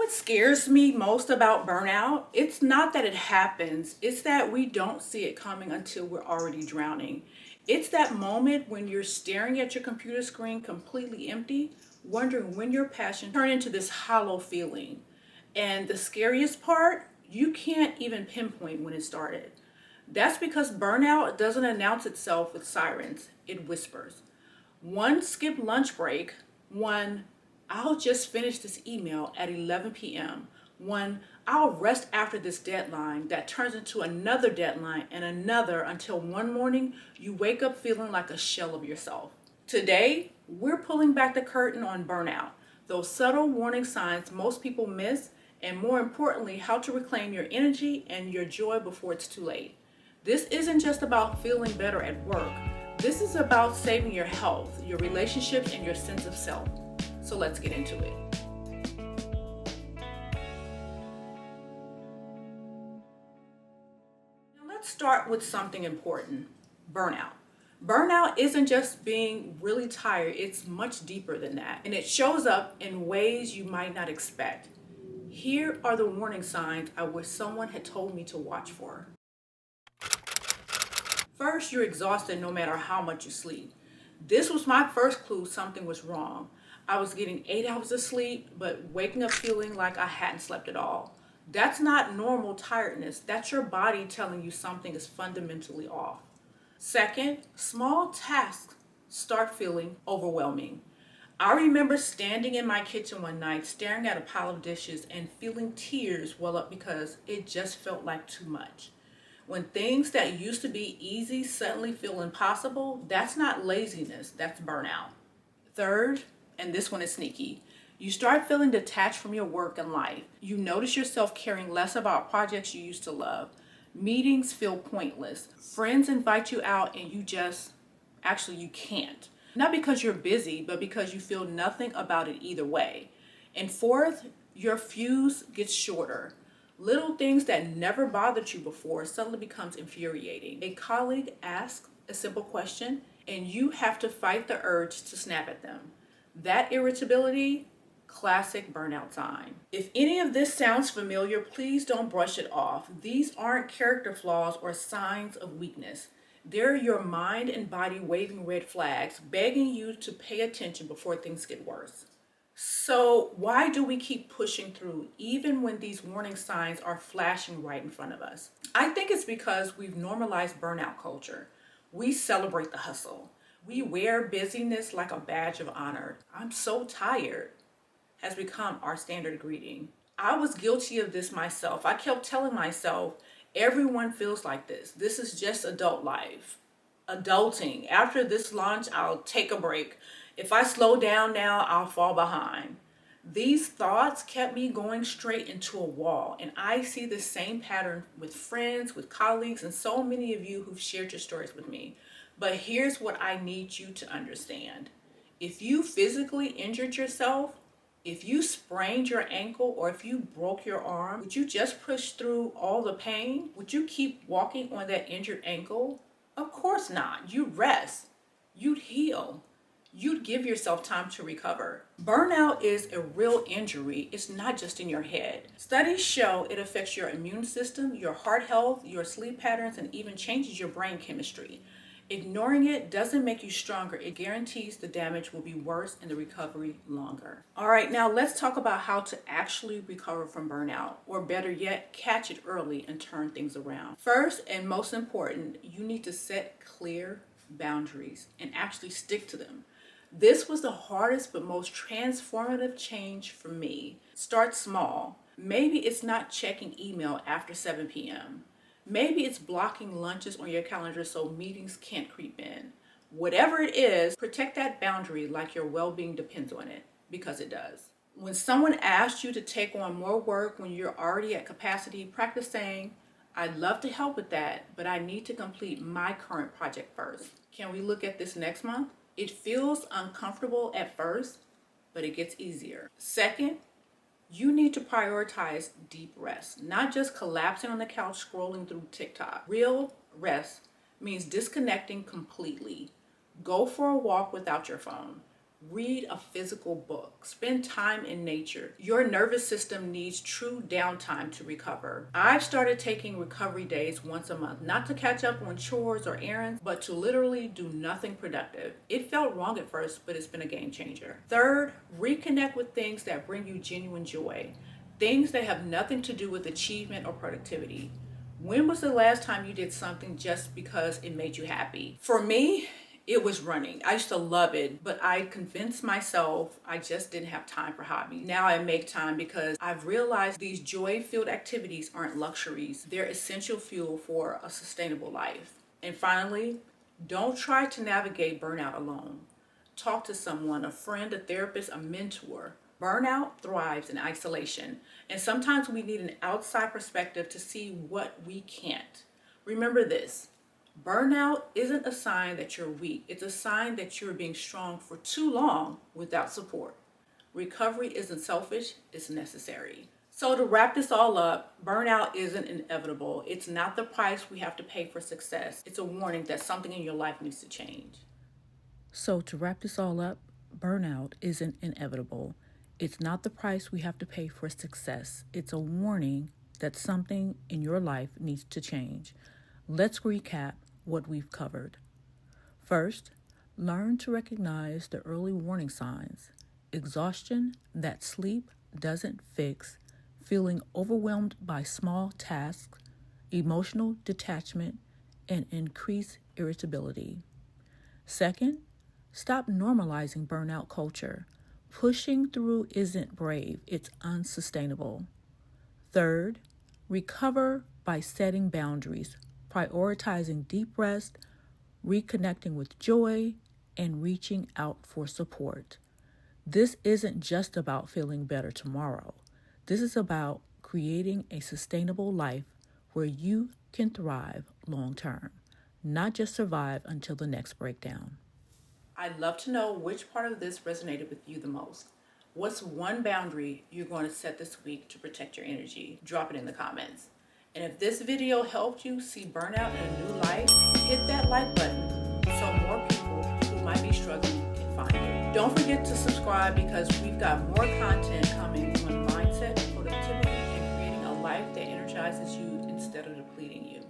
what scares me most about burnout? It's not that it happens, it's that we don't see it coming until we're already drowning. It's that moment when you're staring at your computer screen completely empty, wondering when your passion turns into this hollow feeling. And the scariest part, you can't even pinpoint when it started. That's because burnout doesn't announce itself with sirens, it whispers. One skip lunch break, one I'll just finish this email at 11 p.m., one I'll rest after this deadline that turns into another deadline and another until one morning you wake up feeling like a shell of yourself. Today, we're pulling back the curtain on burnout, those subtle warning signs most people miss, and more importantly, how to reclaim your energy and your joy before it's too late. This isn't just about feeling better at work. This is about saving your health, your relationships, and your sense of self. So let's get into it. Now let's start with something important: burnout. Burnout isn't just being really tired, it's much deeper than that. And it shows up in ways you might not expect. Here are the warning signs I wish someone had told me to watch for. First, you're exhausted no matter how much you sleep. This was my first clue something was wrong. I was getting 8 hours of sleep, but waking up feeling like I hadn't slept at all. That's not normal tiredness. That's your body telling you something is fundamentally off. Second, small tasks start feeling overwhelming. I remember standing in my kitchen one night, staring at a pile of dishes and feeling tears well up because it just felt like too much. When things that used to be easy suddenly feel impossible, that's not laziness, that's burnout. Third, and this one is sneaky, you start feeling detached from your work and life. You notice yourself caring less about projects you used to love. Meetings feel pointless. Friends invite you out and you can't. Not because you're busy, but because you feel nothing about it either way. And fourth, your fuse gets shorter. Little things that never bothered you before suddenly becomes infuriating. A colleague asks a simple question and you have to fight the urge to snap at them. That irritability, classic burnout sign. If any of this sounds familiar, please don't brush it off. These aren't character flaws or signs of weakness. They're your mind and body waving red flags, begging you to pay attention before things get worse. So why do we keep pushing through even when these warning signs are flashing right in front of us? I think it's because we've normalized burnout culture. We celebrate the hustle. We wear busyness like a badge of honor. I'm so tired has become our standard greeting. I was guilty of this myself. I kept telling myself, everyone feels like this. This is just adult life. Adulting. After this lunch, I'll take a break. If I slow down now, I'll fall behind. These thoughts kept me going straight into a wall, and I see the same pattern with friends, with colleagues, and so many of you who've shared your stories with me. But here's what I need you to understand. If you physically injured yourself, if you sprained your ankle, or if you broke your arm, would you just push through all the pain? Would you keep walking on that injured ankle? Of course not. You'd rest. You'd heal. You'd give yourself time to recover. Burnout is a real injury. It's not just in your head. Studies show it affects your immune system, your heart health, your sleep patterns, and even changes your brain chemistry. Ignoring it doesn't make you stronger. It guarantees the damage will be worse and the recovery longer. All right, now let's talk about how to actually recover from burnout, or better yet, catch it early and turn things around. First and most important, you need to set clear boundaries and actually stick to them. This was the hardest but most transformative change for me. Start small. Maybe it's not checking email after 7 p.m. Maybe it's blocking lunches on your calendar so meetings can't creep in. Whatever it is, protect that boundary like your well-being depends on it, because it does. When someone asks you to take on more work when you're already at capacity, practice saying, I'd love to help with that, but I need to complete my current project first. Can we look at this next month? It feels uncomfortable at first, but it gets easier. Second, you need to prioritize deep rest, not just collapsing on the couch scrolling through TikTok. Real rest means disconnecting completely. Go for a walk without your phone. Read a physical book. Spend time in nature. Your nervous system needs true downtime to recover. I've started taking recovery days once a month, not to catch up on chores or errands, but to literally do nothing productive. It felt wrong at first, but it's been a game changer. Third, reconnect with things that bring you genuine joy. Things that have nothing to do with achievement or productivity. When was the last time you did something just because it made you happy? For me, it was running. I used to love it, but I convinced myself I just didn't have time for hobbies. Now I make time because I've realized these joy-filled activities aren't luxuries. They're essential fuel for a sustainable life. And finally, don't try to navigate burnout alone. Talk to someone, a friend, a therapist, a mentor. Burnout thrives in isolation, and sometimes we need an outside perspective to see what we can't. Remember this. Burnout isn't a sign that you're weak. It's a sign that you're being strong for too long without support. Recovery isn't selfish, it's necessary. So to wrap this all up, burnout isn't inevitable. It's not the price we have to pay for success. It's a warning that something in your life needs to change. So to wrap this all up, burnout isn't inevitable. It's not the price we have to pay for success. It's a warning that something in your life needs to change. Let's recap what we've covered. First, learn to recognize the early warning signs: exhaustion that sleep doesn't fix, feeling overwhelmed by small tasks, emotional detachment, and increased irritability. Second, stop normalizing burnout culture. Pushing through isn't brave, it's unsustainable. Third, recover by setting boundaries, prioritizing deep rest, reconnecting with joy, and reaching out for support. This isn't just about feeling better tomorrow. This is about creating a sustainable life where you can thrive long term, not just survive until the next breakdown. I'd love to know which part of this resonated with you the most. What's one boundary you're going to set this week to protect your energy? Drop it in the comments. And if this video helped you see burnout in a new light, hit that like button so more people who might be struggling can find it. Don't forget to subscribe because we've got more content coming on mindset, productivity, and creating a life that energizes you instead of depleting you.